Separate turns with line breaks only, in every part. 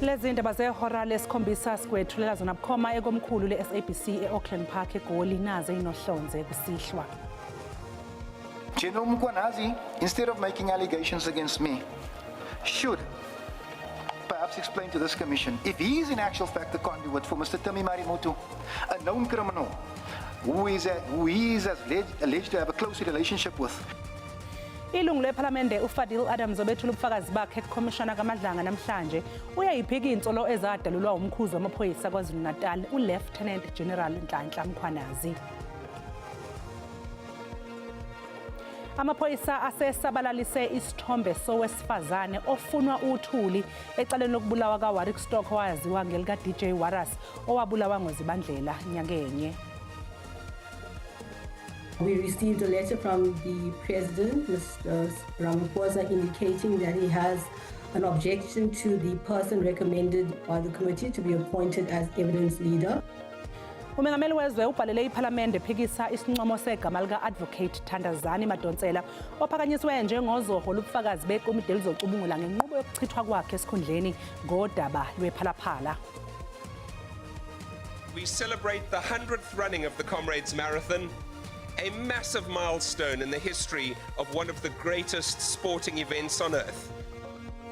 Lezi ndaba zehora lesikhombisa sikwethulela zona bukhoma ekomkhulu le-SABC e-Auckland Park eGoli naze inohlonze kusihlwa.
General Mkhwanazi, instead of making allegations against me, should perhaps explain to this commission if he is in actual fact the conduit for Mr. Tami Marimoto, a known criminal who he is alleged to have a close relationship with.
Ilungu lePhalamende uFadil Adams obethula ubufakazi bakhe kuKhomishana kaMadlanga namhlanje uyayiphika insolo ezadalulwa umkhuzi wamaphoyisa KwaZulu-Natal uLieutenant General Nhlanhla Mkhwanazi. Amaphoyisa asesabalalise isithombe sowesifazane ofunwa uthuli ecaleni lokubulawa kaWarwick Stock owaziwa ngelika DJ Waras owabulawa ngoZibandlela nyakenye.
We received a letter from the President, Mr. Ramaphosa, indicating that he has an objection to the person recommended by the committee to be appointed as evidence leader.
Umengameli wezwe ubhalele iPhalamende ephikisa isincomo segama lika Advocate Thandazani Madonsela ophakanyiswe njengozoho lobufakazi bekomiti elizocubungula ngenqubo yokuchithwa kwakhe esikhundleni ngodaba lwephalaphala.
We celebrate the 100th running of the Comrades Marathon, a massive milestone in the history of one of the greatest sporting events on earth.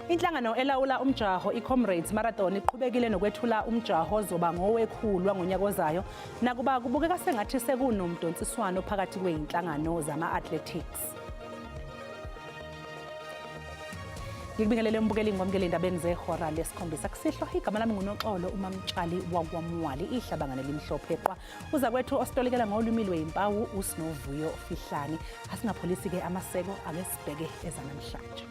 Inhlangano elawula umjaho iComrades Marathon iqhubekile nokwethula umjaho ozoba ngowekhulu ngonyaka ozayo nakuba kubukeka sengathi sekunomdonsiswano phakathi kweinhlangano zama-athletics. Ngikubingelele umbukeli ngomkele indabeni zehora lesikhombisa kusihlwa igama lami nguNoxolo uMamtshali wakwamwali ihlabangane limhlophe qwa uza kwethu ositolikela ngolwimi lweyimpawu uSinovuyo Fihlani asingapholisi ke amaseko ake sibheke ezanamhlanje.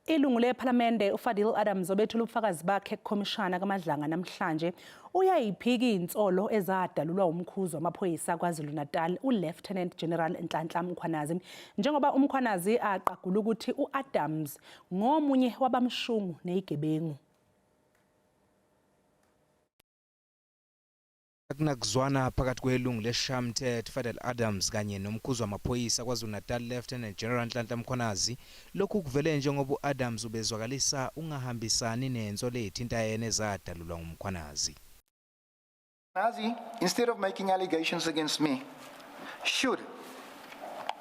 Ilungu lePhalamende uFadil Adams obethula ubufakazi bakhe kuKhomishana kaMadlanga namhlanje uyayiphika insolo ezadalulwa umkhuzi wamaphoyisa KwaZulu-Natal uLieutenant General Nhlanhla Mkhwanazi njengoba uMkhwanazi aqagula ukuthi uAdams ngomunye wabamshungu nezigebengu.
Kunakuzwana phakathi kwelungu leShamthet Fadil Adams kanye nomkhuzi wamaphoyisa KwaZulu-Natal Lieutenant General Nhlanhla Mkhwanazi lokhu kuvele njengoba uAdams ubezwakalisa ungahambisani nensolo ethinta yena ezadalulwa ngumkhwanazi.
Mkhwanazi, instead of making allegations against me, should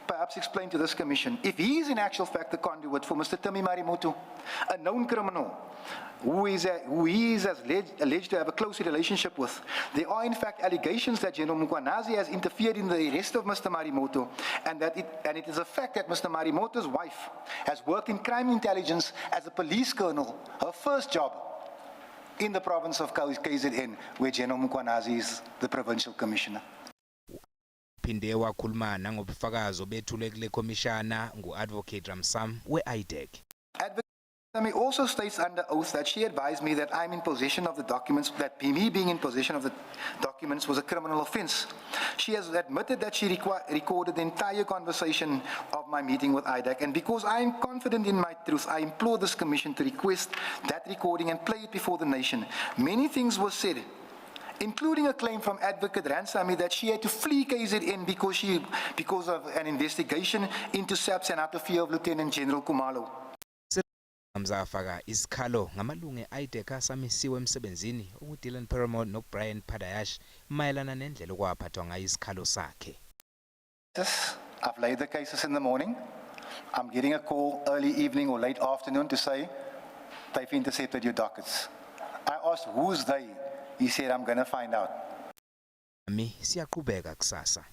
perhaps explain to this commission if he is in actual fact the conduit for Mr. Tami Marimoto, a known criminal who he is alleged to have a close relationship with. There are in fact allegations that General Mkhwanazi has interfered in the arrest of Mr. Marimoto and it is a fact that Mr. Marimoto's wife has worked in crime intelligence as a police colonel, her first job in the province of KZN, where General Mkhwanazi is the provincial commissioner.
Phinde wakhuluma ngobufakazi obethule kule komishana nguAdvocate Ramsam we-IDEC.
Tami also states under oath that she advised me that I'm in possession of the documents, that me being in possession of the documents was a criminal offense. She has admitted that she recorded the entire conversation of my meeting with IDEC, and because I am confident in my truth, I implore this commission to request that recording and play it before the nation. Many things were said, including a claim from Advocate Ransami that she had to flee KZN because of an investigation into SAPS and out of fear of Lieutenant General Kumalo.
Mzafaka isikhalo ngamalungu eIDEC asamisiwe emsebenzini uDylan Paramore noBrian Padayash mayelana nendlela okwaphathwa ngayo isikhalo sakhe.
I've laid the cases in the morning. I'm getting a call early evening or late afternoon to say they've intercepted your dockets. I asked who's they. He said I'm going to find out.
Mi siyaqhubeka kusasa.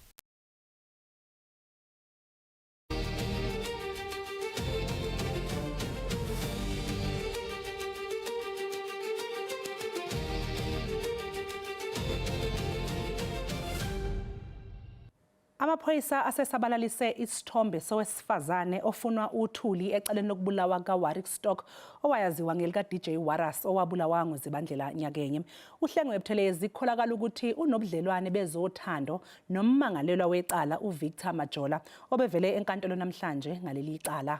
Amaphoyisa asesabalalise isithombe sowesifazane ofunwa uthuli ecaleni lokubulawa kaWarwick Stock owayaziwa ngelika DJ Waras owabulawa ngoZibandlela nyakenye. Uhlengwe ebuthelezi kukholakala ukuthi unobudlelwane bezothando nommangalelwa wecala uVictor Majola obevele enkantolo namhlanje ngaleli cala.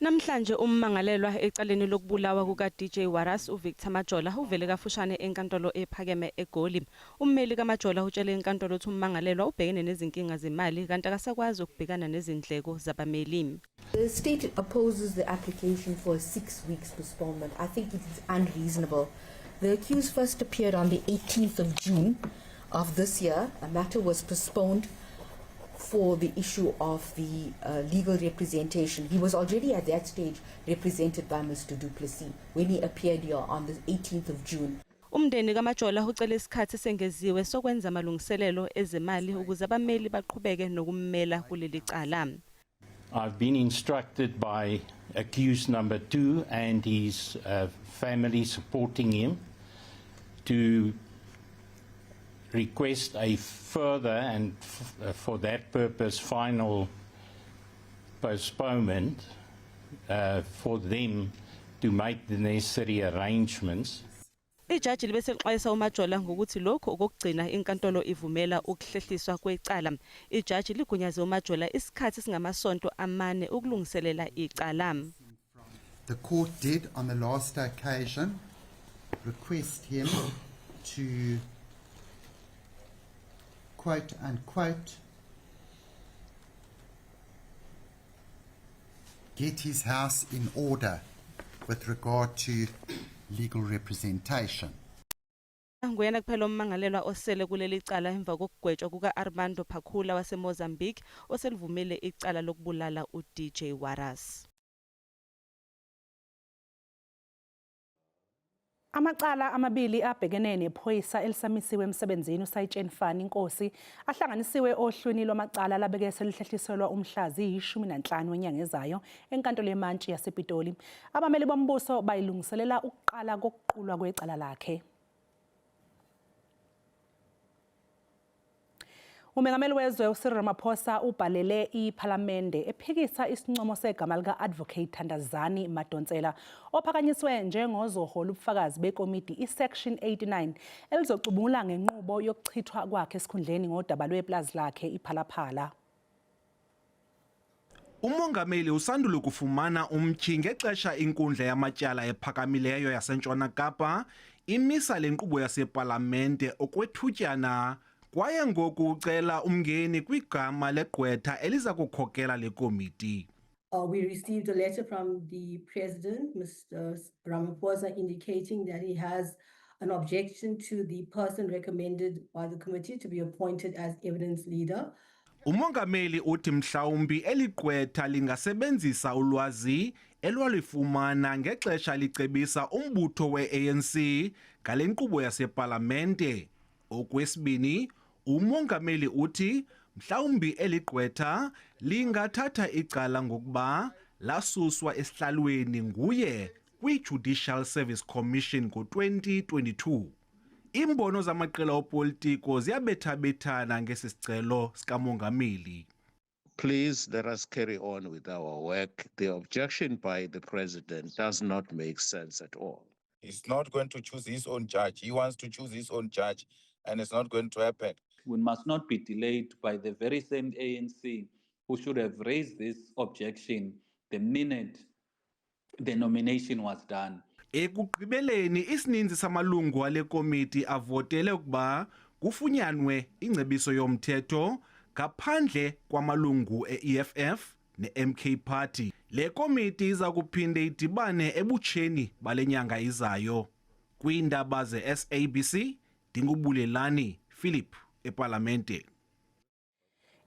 Namhlanje ummangalelwa ecaleni lokubulawa kuka DJ Waras uVictor Majola uvele kafushane enkantolo ephakeme eGoli. Ummeli kaMajola utshele inkantolo ukuthi ummangalelwa ubhekene nezinkinga zemali kanti akasakwazi ukubhekana nezindleko zabameli.
The state opposes the application for a 6 weeks postponement. I think it is unreasonable. The accused first appeared on the 18th of June of this year. A matter was postponed for the issue of the legal representation. He was already at that stage represented by Mr. Du Plessis when he appeared here on the 18th of June.
Umndeni kaMajola ucela isikhathi sengeziwe sokwenza amalungiselelo ezemali ukuze abameli baqhubeke nokummela kuleli cala.
I've been instructed by accused number 2 and his family supporting him to request a further and for that purpose final postponement for them to make the necessary arrangements.
Ijaji libesexwayisa uMajola ngokuthi lokho okugcina inkantolo ivumela ukuhlehliswa kwecala. Ijaji ligunyaze uMajola isikhathi singamasonto amane ukulungiselela icala.
The court did on the last occasion request him to quote unquote get his house in order with regard to legal representation.
Nguyena kuphela ummangalelwa osele kuleli cala emva kokugwetshwa kuka Armando Phakula wase Mozambique oselivumile icala lokubulala uDJ Waras.
Amacala amabili abhekene nephoyisa elisamisiwe emsebenzini uSayitsheni Fani Inkosi ahlanganisiwe ohlwini lwamacala labeke selihlehliselwa umhlazi 15 wenyanga ezayo enkantolo yemantshi yasePitoli. Abameli bombuso bayilungiselela ukuqala kokuqulwa kwecala lakhe. Umengameli wezwe uCyril Ramaphosa ubhalele iPhalamende ephikisa isincomo segama lika Advocate Thandazani Madonsela ophakanyiswe njengozohola ubufakazi bekomiti iSection 89 elizocubungula ngenqubo yokuchithwa kwakhe esikhundleni ngodaba lweplazi lakhe iPhalaphala.
Umongameli usandula ukufumana umtyhi ngexesha inkundla yamatyala ephakamileyo yaseNtshona Kapa imisa lenkqubo yasePalamente okwethutyana kwaye ngoku ucela umngeni kwigama legqwetha eliza kukhokela le komiti.
We received a letter from the President, Mr. Ramaphosa, indicating that he has an objection to the person recommended by the committee to be appointed as evidence leader.
Umongameli uthi mhlawumbi eligqwetha lingasebenzisa ulwazi elwalifumana ngexesha licebisa umbutho we-ANC ngale nkqubo yasePalamente. Okwesibini, umongameli uthi mhlawumbi eligqwetha lingathatha icala ngokuba lasuswa esihlalweni nguye kwi-Judicial Service Commission ngo-2022. Imbono zamaqela opolitiko ziyabethabethana ngesi sicelo sikamongameli.
Please let us carry on with our work. The objection by the president does not make sense at all.
He's not going to choose his own judge. He wants to choose his own judge, and it's not going to happen.
We must not be delayed by the very same ANC who should have raised this objection the minute the nomination was done.
Ekugqibeleni isininzi samalungu ale komiti avotele ukuba kufunyanwe ingcebiso yomthetho ngaphandle kwamalungu e-EFF ne-MK Party. Le komiti iza kuphinde idibane ebutsheni bale nyanga izayo. Kwiindaba ze-SABC, Dingubulelani Philip ePalamente.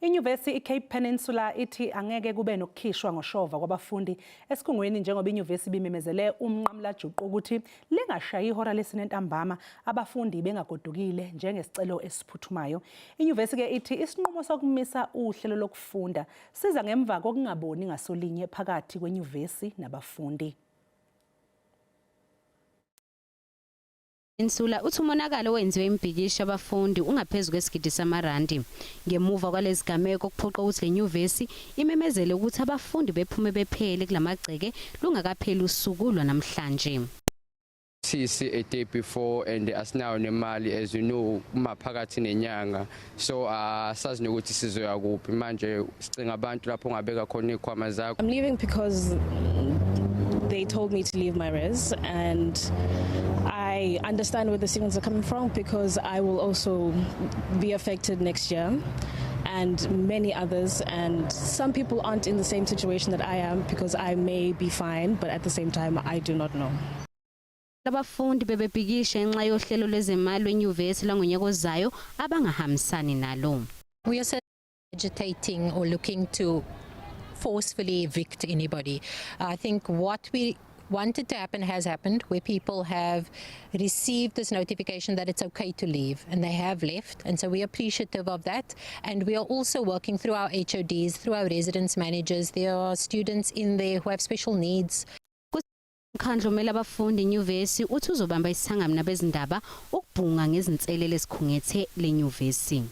Inyuvesi iCape Peninsula ithi angeke kube nokukhishwa ngoshova kwabafundi esikhungweni njengoba inyuvesi bimemezele umnqamlajuqu ukuthi lingashayi ihora lesine ntambama abafundi bengagodukile njengesicelo esiphuthumayo. Inyuvesi ke ithi isinqumo sokumisa uhlelo lokufunda siza ngemva kokungaboni ngasolinye phakathi kwenyuvesi nabafundi.
Insula uthi umonakalo wenziwe imbhikisho abafundi ungaphezulu kwesigidi samarandi. Ngemuva kwalezi gameko kuphoqa ukuthi lenyuvesi imemezele ukuthi abafundi bephume bephele kulamagceke lungakapheli usuku lwanamhlanje.
See a day before and asinayo nemali as you know maphakathi nenyanga so sazi nokuthi sizoya kuphi manje sicinga abantu lapho ngabeka khona ikhwama zakho.
I'm leaving because they told me to leave my res, and I understand where the signals are coming from because I will also be affected next year and many others, and some people aren't in the same situation that I am because I may be fine, but at the same time I do not know.
Abafundi bebebhikisha ngenxa yohlelo lwezemali lwenyuvesi langonyaka ozayo abangahambisani nalo.
We are agitating or looking to forcefully evict anybody. I think what we wanted to happen has happened, where people have received this notification that it's okay to leave, and they have left, and so we're appreciative of that. And we are also working through our HODs, through our residence managers. There are students in there who have special needs.
Umkhandlu omele abafundi enyuvesi uthi uzobamba isangamo nabezindaba ukubhunga ngezinselele esikhungethe lenyuvesi.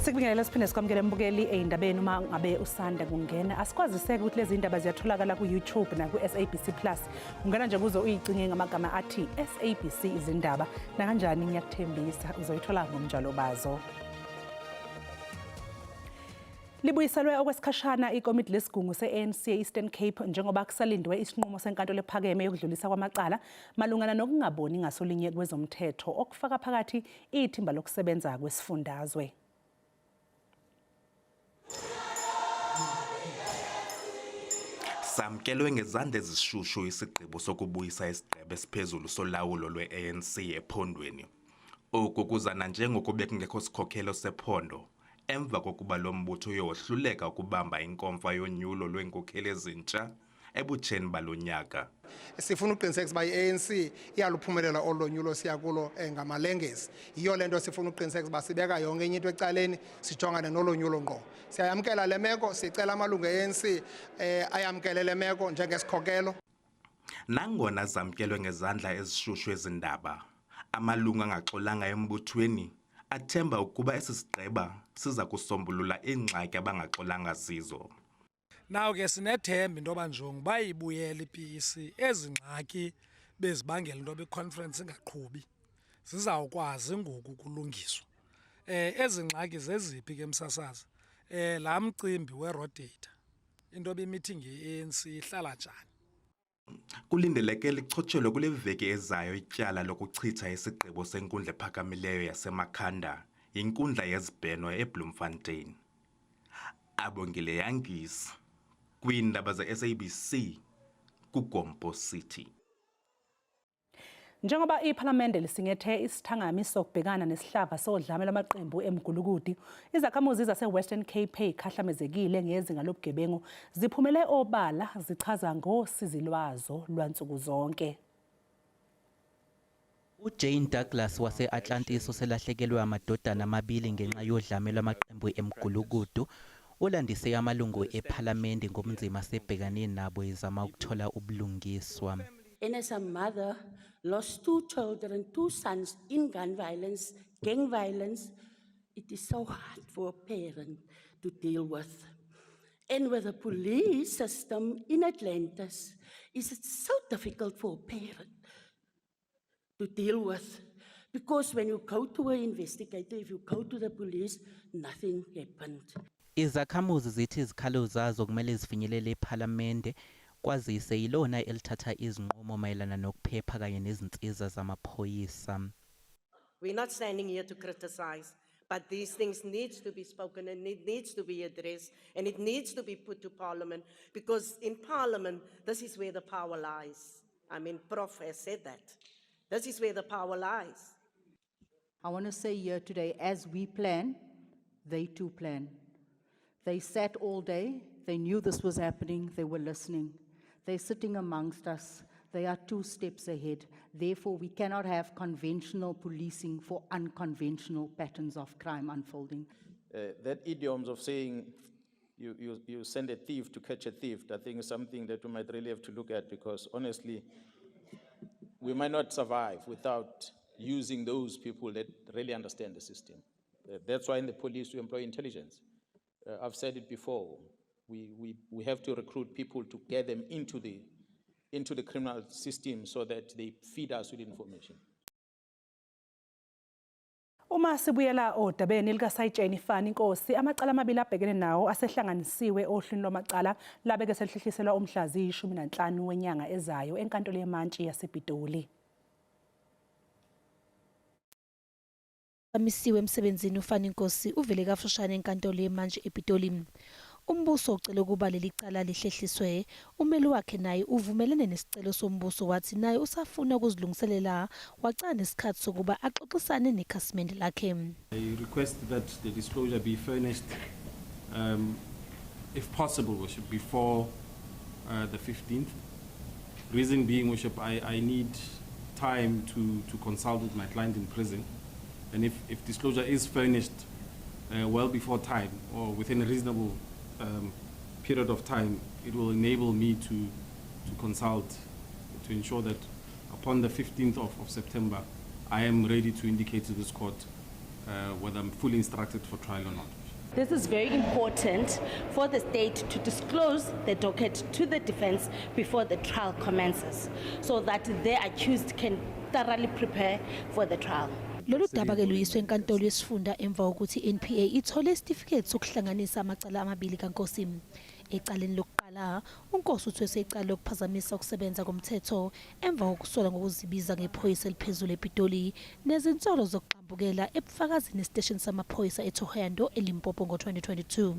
Sikubingelela siphinde sikwamukele mbukeli ey'ndabeni uma ngabe usanda kungena. Asikwaziseke ukuthi lezi ndaba ziyatholakala ku-YouTube na ku-SABC Plus. Ungena nje kuzo uyicinge ngamagama athi SABC izindaba nakanjani ngiyakuthembisa uzoyithola ngomnjalo bazo. Libuyiselwe okwesikhashana ikomiti lesigungu se-ANC e-Eastern Cape njengoba kusalindwe isinqumo senkantolo ephakeme yokudlulisa kwamacala malungana nokungaboni ngasolinye kwezomthetho okufaka phakathi ithimba lokusebenza kwesifundazwe.
Samkelwe ngezandla ezishushu isigqibo sokubuyisa isigqebe esiphezulu solawulo lwe-ANC ephondweni. Oku kuzana njengokube kungekho sikhokhelo sephondo emva kokuba lo mbutho uyohluleka ukubamba inkomfa yonyulo lweenkokheli ezintsha ebutsheni balonyaka.
Sifuna uqinisekisa uba i-ANC iyaluphumelela olonyulo siya kulo ngamalengezi. Yiyo le nto sifuna uqinisekisa uba sibeka yonke enye into ecaleni sijongane nolonyulo ngqo. Siyayamkela le meko, sicela amalungu e-ANC ayamkele le meko njengesikhokelo.
Nangona zamkelwe ngezandla ezishushu ezindaba, amalungu angaxolanga embuthweni athemba ukuba esi sigqeba siza kusombulula iingxaki abangaxolanga zizo.
Naw ke sinethemba into yoba njongo bayibuyela i-PEC ezingxaki bezibangela into yoba i-conference ingaqhubi zizawukwazi ngoku kulungiswa. Ezingxaki zeziphi ke msasazi? Laa mcimbi werodata into yoba i-meeting ye-ANC ihlala njani?
Kulindeleke lichotshelwe kule veki ezayo ityala lokuchitha isigqibo senkundla ephakamileyo yaseMakhanda yinkundla yezibheno eBloemfontein. Abongile Yangisi kwiindaba ze-SABC kuGompo City.
Njengoba iPhalamende lisingethe isithangami sokubhekana nesihlava sodlame lwamaqembu eMgulukudi, izakhamuzi zase-Western Cape ekhahlamezekile ngezinga lobugebengu ziphumele obala zichaza ngosizi lwazo lwansuku zonke.
uJane Douglas wase-Atlantis uselahlekelwe amadodana amabili ngenxa yodlame lwamaqembu eMgulukudu. Ulandise amalungu ePhalamende ngomnzima asebhekane nabo ezama ukuthola ubulungiswa.
And as a mother, lost 2 children, 2 sons in gun violence, gang violence, it is so hard for a parent to deal with. And with the police system in Atlantis, is it so difficult for a parent to deal with? Because when you go to an investigator, if you go to the police, nothing happened.
Izakhamuzi zithi izikhalo zazo kumele zifinyelele ePhalamende kwazise ilona elithatha izinqumo mayelana nokuphepha kanye nezinsiza zamaphoyisa.
We're not standing here to criticize, but these things needs to be spoken and it needs to be addressed and it needs to be put to Parliament, because in Parliament, this is where the power lies. I mean, Prof has said that. This is where the power lies.
I want to say here today, as we plan, they too plan. They sat all day, they knew this was happening, they were listening. They're sitting amongst us, they are 2 steps ahead. Therefore, we cannot have conventional policing for unconventional patterns of crime unfolding.
That idioms of saying you send a thief to catch a thief, I think is something that we might really have to look at, because honestly, we might not survive without using those people that really understand the system. That's why in the police we employ intelligence. I've said it before, we have to recruit people to get them into the criminal system so that they feed us with information.
Uma sibuyela odabeni likaSayitsheni Fani Nkosi, amacala amabili abhekene nawo asehlanganisiwe ohlwini lwamacala labeke selihliselwa umhla ziyi-15 wenyanga ezayo enkantolo yemantshi yasePitoli.
Amisiwe emsebenzini uFani Nkosi uvele kafushane enkantolo yemantshi ePitoli. Umbuso ucela ukuba leli cala lihlehliswe. Umeli wakhe naye uvumelene nesicelo sombuso wathi naye usafuna ukuzilungiselela wacela nesikhathi sokuba axoxisane nekhasimende lakhe.
I request that the disclosure be furnished, if possible, Worship, before the 15th. Reason being, Worship, I need time to consult with my client in prison. And if disclosure is furnished well before time or within a reasonable period of time, it will enable me to consult to ensure that upon the 15th of September, I am ready to indicate to this court whether I'm fully instructed for trial or not.
This is very important for the state to disclose the docket to the defense before the trial commences, so that the accused can thoroughly prepare for the trial.
Lolu daba ke luyiswe enkantolo yesifunda emva kokuthi NPA ithole isitifiketi sokuhlanganisa amacala amabili kaNkosi. Ecaleni lokuqala, uNkosi uthwese icala lokuphazamisa ukusebenza komthetho emva kokusola ngokuzibiza ngephoyisa eliphezulu ePitoli nezinsolo zokuqambukela ebufakazini esiteshini samaphoyisa eThohoyandou eLimpopo ngo-2022.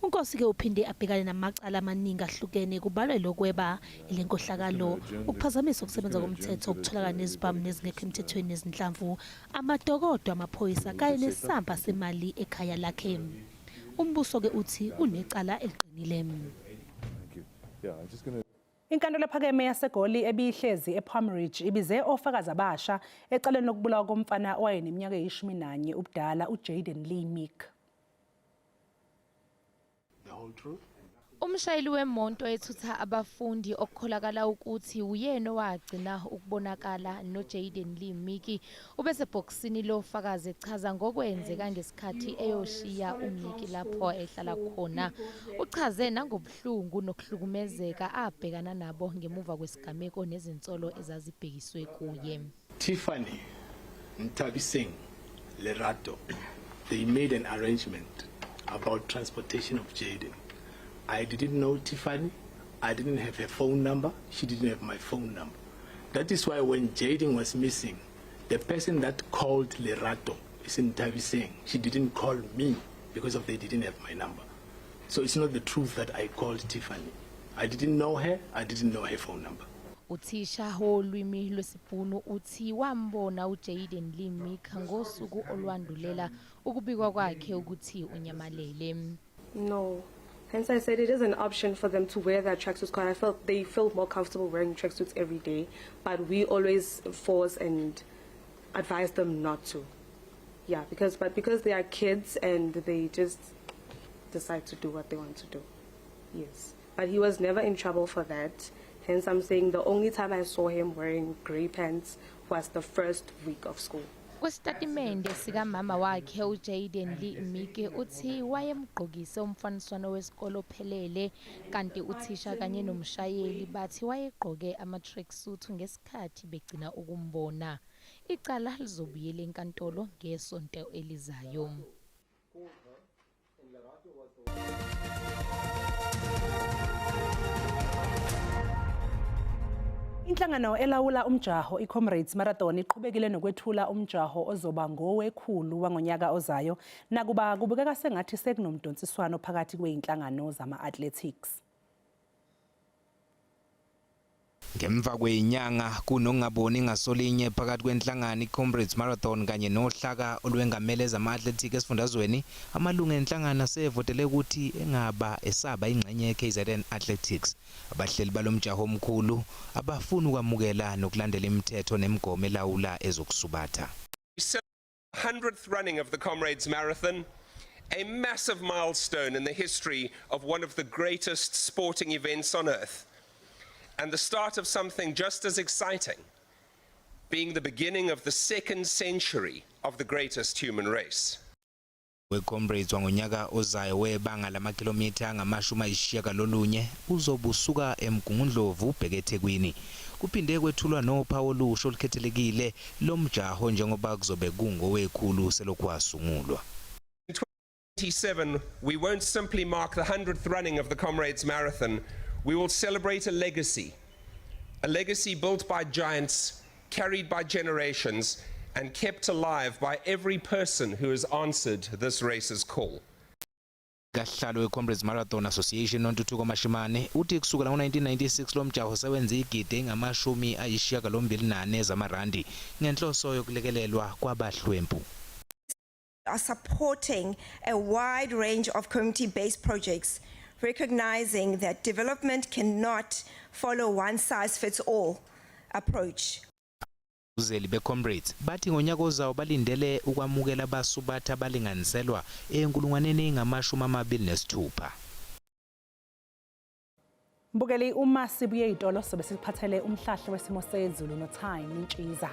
uNkosi ke uphinde abhekane namacala amaningi ahlukene kubalwa lokweba, ilenkohlakalo, ukuphazamisa ukusebenza komthetho, ukutholakala nezibhamu nezingekho emthethweni nezinhlamvu, amadokodo amaphoyisa kanye nesamba semali ekhaya lakhe. Umbuso ke uthi unecala eliqinile.
Inkantolo ephakeme yaseGoli ebihlezi ePalm Ridge ibize ofakazi abasha ecaleni lokubulawa komfana owayeneminyaka eyi-11 ubudala uJayden Lee Meek.
Umshayeli wemonto ethutha abafundi okukholakala ukuthi uyena owagcina ukubonakala noJayden Lee Meek ubesebhokisini lofakazi echaza ngokwenzeka ngesikhathi eyoshiya uMeek lapho ehlala khona. Uchaze nangobuhlungu nokuhlukumezeka abhekana nabo ngemuva kwesigameko nezinsolo ezazibhekiswe kuye.
Tiffany Ntabiseng Lerato, they made an arrangement about transportation of Jayden. I didn't know Tiffany. I didn't have her phone number. She didn't have my phone number. That is why when Jayden was missing, the person that called Lerato is Ntabiseng. She didn't call me because they didn't have my number. So it's not the truth that I called Tiffany. I didn't know her. I didn't know her phone number.
Uthisha holwimi lwesibhunu uthi wambona uJayden Lee Meek ngosuku olwandulela ukubikwa kwakhe ukuthi unyamalele.
No. Hence I said it is an option for them to wear their tracksuits because I felt they feel more comfortable wearing tracksuits every day, but we always force and advise them not to. Yeah, because they are kids and they just decide to do what they want to do. Yes. But he was never in trouble for that. Hence I'm saying the only time I saw him wearing grey pants was the first week of school.
Kwesitatimende sika mama wakhe uJayden Lee Meek uthi wayemgqokise umfaniswano wesikolo ophelele kanti uthisha kanye nomshayeli bathi wayegqoke ama-tracksuit ngesikhathi begcina ukumbona. Icala lizobuyela enkantolo ngesonto elizayo.
Inhlangano elawula umjaho iComrades Marathon iqhubekile nokwethula umjaho ozoba ngowekhulu wangonyaka ozayo nakuba kubukeka sengathi sekunomdonsiswano phakathi kweinhlangano zama-athletics.
Ngemva kwenyanga kunongaboni ngasolinye phakathi kwenhlangano iComrades Marathon kanye nohlaka olwengamele zama-athletics esifundazweni, amalungu enhlangano asevotele ukuthi engaba esaba ingxenye yeKZN Athletics. Abahleli balomjaho omkhulu abafuna ukwamukela nokulandela imithetho nemigomo elawula ezokusubatha.
100th running of the Comrades Marathon, a massive milestone in the history of one of the greatest sporting events on earth. And the start of something just as exciting, being the beginning of the 2nd century of the greatest human race.
weComrades wangonyaka ozayo webanga lamakhilomitha angama-90 uzobusuka eMgungundlovu ubheke eThekwini. Kuphinde kwethulwa nophawu olusha olukhethelekile lomjaho njengoba kuzobe kungowekhulu selokhu wasungulwa.
In 2027, we won't simply mark the 100th running of the Comrades Marathon. We will celebrate a legacy built by giants, carried by generations, and kept alive by every person who has answered this race's call.
Kahlalo weComrades Marathon Association noNtuthuko Mashimane uthi kusukela ngo-1996 lo mjaho sewenze igidi engama-28 zamarandi ngenhloso yokulekelelwa kwabahlwempu.
Are supporting a wide range of community-based projects, recognizing that development cannot follow one-size-fits-all approach.
Uzeli beComrades bathi ngonyaka ozayo balindele ukwamukela abasubatha abalinganiselwa e-26,000.
Mbukeli uma sibuye izitolo sobe siphathele umhlahlo wesimo sezulu noTime Ntshiza.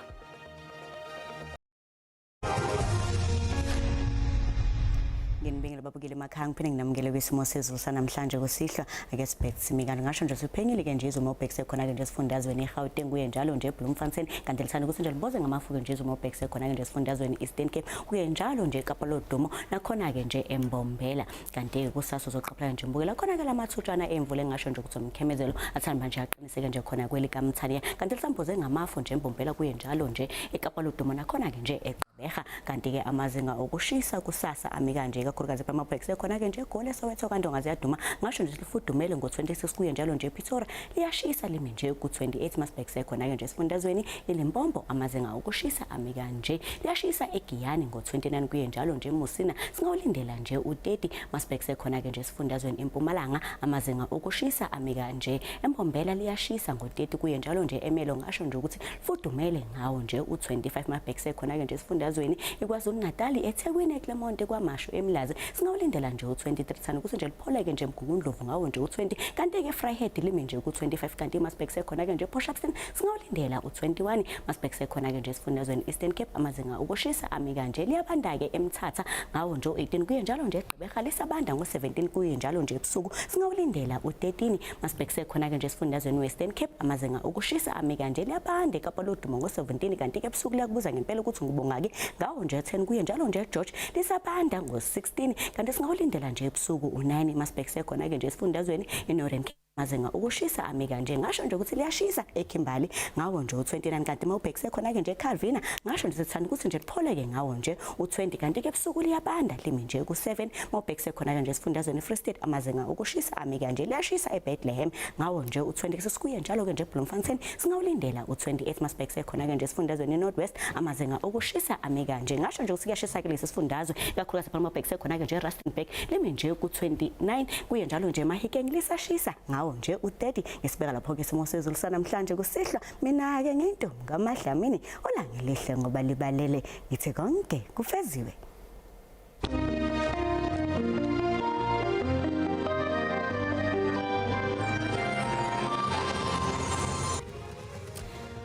Nginibingelela babukeli emakhaya ngiphinde nginamukele kwisimo sezulu sanamhlanje kusihlwa ake sibheke simikani ngasho nje siphenyile ke nje izomobhek sekhona ke nje sifundazweni eGauteng kuye njalo nje eBloemfontein kanti lisana ukuthi nje liboze ngamafuku nje izomobhek sekhona ke nje sifundazweni eEastern Cape kuye njalo nje eKapa lodumo nakhona ke nje eMbombela kanti kusasa uzoqaphela nje mbukela khona ke lamathutshana emvule ngasho nje ukuthi umkhemezelo athanda manje aqiniseke nje khona kweli kaMthaniya kanti lisamboze ngamafu nje eMbombela kuye njalo nje eKapa lodumo nakhona ke nje eGqeberha kanti ke amazinga okushisa kusasa amika nje kakhulukazi phamabhek sekhona ke nje eGoli Soweto kanti ongaziyaduma ngasho nje lifudumele ngo26 kuye njalo nje ePretoria liyashisa limi nje ku28 masibhek sekhona ke nje esifundazweni eLimpopo amazinga okushisa amika nje liyashisa eGiyani ngo29 kuye njalo nje eMusina singawulindela nje u30 masibhek sekhona ke nje esifundazweni eMpumalanga amazinga okushisa amika nje eMbombela liyashisa ngo30 kuye njalo nje eMelo ngasho nje ukuthi lifudumele ngawo nje u25 masibhek sekhona ke nje esifundazweni iKwaZulu Natal eThekwini eClermont kwaMashu eMlazi singawulindela nje u23 thana ukuthi nje lipholeke nje eMgungundlovu ngawo nje u20 kanti ke Vryheid limi nje ku25 kanti masibhek sekhona ke nje ePort Shepstone singawulindela u21 masibhek sekhona ke nje esifundazweni Eastern Cape amazinga ukushisa amika nje liyabanda ke eMthatha ngawo nje u18 kuye njalo nje eGqeberha lisabanda ngo17 kuye njalo nje ebusuku singawulindela u13 masibhek sekhona ke nje esifundazweni Western Cape amazinga ukushisa amika nje liyabanda eKapa lodumo ngo17 kanti ke ebusuku liyakubuza ngempela ukuthi ngibongaki ngawo nje 10 kuye njalo nje eGeorge lisabanda ngo16 kanti singawulindela nje ebusuku u9 masibhek sekhona ke nje esifundazweni eNorthern Cape mazinga ukushisa amika nje ngasho nje ukuthi liyashisa eKimberley ngawo nje u29 kanti mawubhek sekhona ke nje eCalvina ngasho nje sithanda ukuthi nje lipholeke ngawo nje u20 kanti ke ebusuku liyabanda limi nje ku7 mawubhek sekhona ke nje esifundazweni Free State amazinga ukushisa amika nje liyashisa eBethlehem ngawo nje u26 kuye njalo ke nje eBloemfontein singawulindela u28 masibhek sekhona ke nje esifundazweni eNorthwest amazinga ukushisa amika nje ngasho nje ukuthi kuyashisa ke lesi sifundazwe kakhulukazi mawubhek sekhona ke nje eRustenburg limi nje ku29 kuye njalo nje eMahikeng lisashisa ngawo nje u30 ngisibeka lapho ke isimo sezulu sanamhlanje kusihlwa mina ke ngintombi kaMadlamini olangelihle ngoba libalele ngithi konke kufeziwe.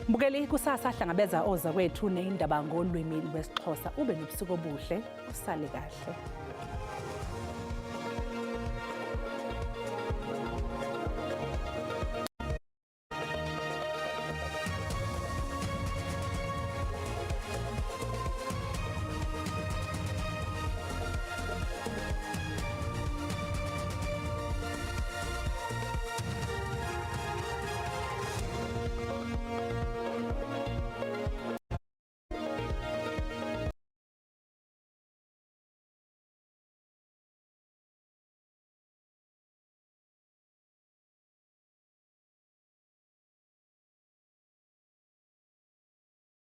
Mbukeli kusasa hlangabeza oza kwethu neindaba ngolwimi lwesiXhosa ube nobusuku obuhle usale kahle.